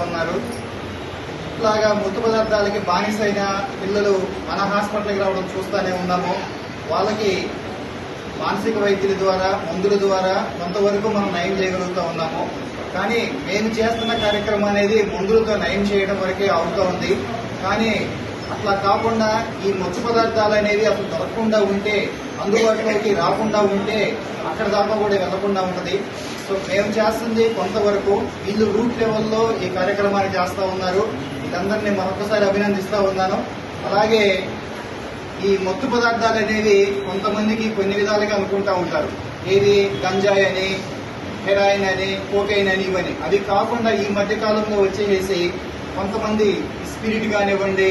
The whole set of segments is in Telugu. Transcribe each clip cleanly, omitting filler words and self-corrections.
ఉన్నారు. ఇట్లాగా మత్తు పదార్థాలకి బానిసైన పిల్లలు మన హాస్పిటల్కి రావడం చూస్తూనే ఉన్నాము. వాళ్ళకి మానసిక వైద్యుల ద్వారా, మందుల ద్వారా కొంతవరకు మనం నయం చేయగలుగుతూ ఉన్నాము. కానీ మేము చేస్తున్న కార్యక్రమం అనేది మందులతో నయం చేయడం వరకే అవుతూ ఉంది. కానీ అట్లా కాకుండా ఈ మత్తు పదార్థాలు అనేవి అసలు దొరకకుండా ఉంటే, అందుబాటులోకి రాకుండా ఉంటే అక్కడ దాకా కూడా వెళ్లకుండా ఉంటుంది. సో మేము చేస్తుంది కొంతవరకు, వీళ్ళు రూట్ లెవెల్లో ఈ కార్యక్రమాన్ని చేస్తూ ఉన్నారు. వీళ్ళందరినీ మరొకసారి అభినందిస్తూ ఉన్నాను. అలాగే ఈ మత్తు పదార్థాలు అనేవి కొంతమందికి కొన్ని విధాలుగా అనుకుంటా ఉంటారు. ఏది గంజాయి అని, హెరాయిన్ అని, కోకైన్ అని, ఇవని. అవి కాకుండా ఈ మధ్య కాలంలో వచ్చేసి కొంతమంది స్పిరిట్ కానివ్వండి,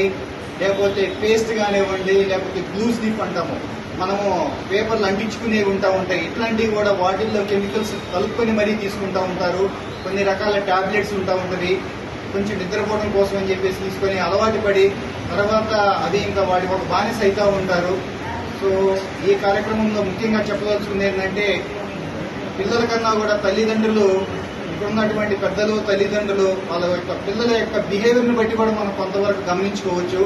లేకపోతే పేస్ట్ కానివ్వండి, లేకపోతే గ్లూ స్లిప్ అంటాము, మనము పేపర్లు అంటించుకునేవి ఉంటాయి. ఇట్లాంటివి కూడా వాటిల్లో కెమికల్స్ కలుపుకొని మరీ తీసుకుంటూ ఉంటారు. కొన్ని రకాల టాబ్లెట్స్ ఉంటుంది, కొంచెం నిద్రపోవడం కోసం అని చెప్పేసి తీసుకొని అలవాటు పడి తర్వాత అది ఇంకా వాటి ఒక బానిస అవుతూ ఉంటారు. సో ఈ కార్యక్రమంలో ముఖ్యంగా చెప్పదలుచుకుంది ఏంటంటే, పిల్లల కన్నా కూడా తల్లిదండ్రులు, ఇప్పుడున్నటువంటి పెద్దలు, తల్లిదండ్రులు వాళ్ళ యొక్క పిల్లల యొక్క బిహేవియర్ని బట్టి కూడా మనం కొంతవరకు గమనించుకోవచ్చు.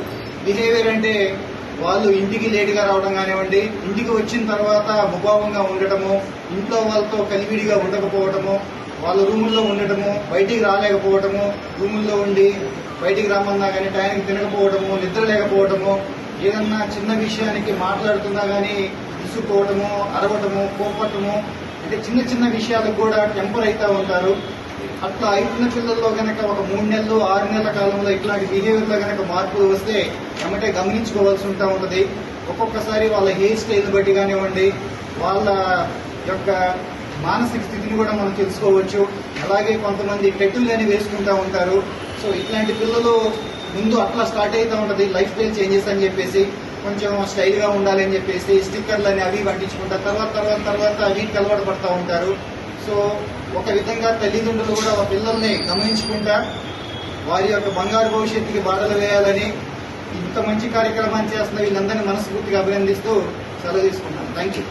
బిహేవియర్ అంటే వాళ్ళు ఇంటికి లేటుగా రావడం కానివ్వండి, ఇంటికి వచ్చిన తర్వాత ముభావంగా ఉండటము, ఇంట్లో వాళ్ళతో కలివిడిగా ఉండకపోవటము, వాళ్ళ రూముల్లో ఉండటము, బయటికి రాలేకపోవటము, రూముల్లో ఉండి బయటికి రమ్మన్నా కానీ టైంకి తినకపోవటము, నిద్ర లేకపోవటము, ఏదన్నా చిన్న విషయానికి మాట్లాడుతున్నా కానీ విసుక్కోవటము, అరవటము, కోపటము, అంటే చిన్న చిన్న విషయాలకు కూడా టెంపర్ అవుతూ ఉంటారు. అట్లా అయిపోయిన పిల్లల్లో కనుక ఒక 3 నెలలు 6 నెలల కాలంలో ఇట్లాంటి బిహేవియర్లో కనుక మార్పులు వస్తే వెంటనే గమనించుకోవాల్సి ఉంటుంది. ఒక్కొక్కసారి వాళ్ళ హెయిర్ స్టైల్ బట్టి కానివ్వండి, వాళ్ళ యొక్క మానసిక స్థితిని కూడా మనం తెలుసుకోవచ్చు. అలాగే కొంతమంది టెట్టులు అని వేసుకుంటూ ఉంటారు. సో ఇట్లాంటి పిల్లలు ముందు అట్లా స్టార్ట్ అవుతూ ఉంటుంది లైఫ్ స్టైల్ చేంజెస్ అని చెప్పేసి, కొంచెం స్టైల్గా ఉండాలి అని చెప్పేసి స్టిక్కర్లు అని అవి పట్టించుకుంటారు. తర్వాత వీటికి అలవాటు పడుతూ ఉంటారు. సో ఒక విధంగా తల్లిదండ్రులు కూడా ఆ పిల్లల్ని గమనించుకుంటా వారి యొక్క బంగారు భవిష్యత్తుకి బాటలు వేయాలని ఇంత మంచి కార్యక్రమాన్ని చేస్తున్న వీళ్ళందరినీ మనస్ఫూర్తిగా అభినందిస్తూ సెలవు తీసుకుంటాను. Thank you.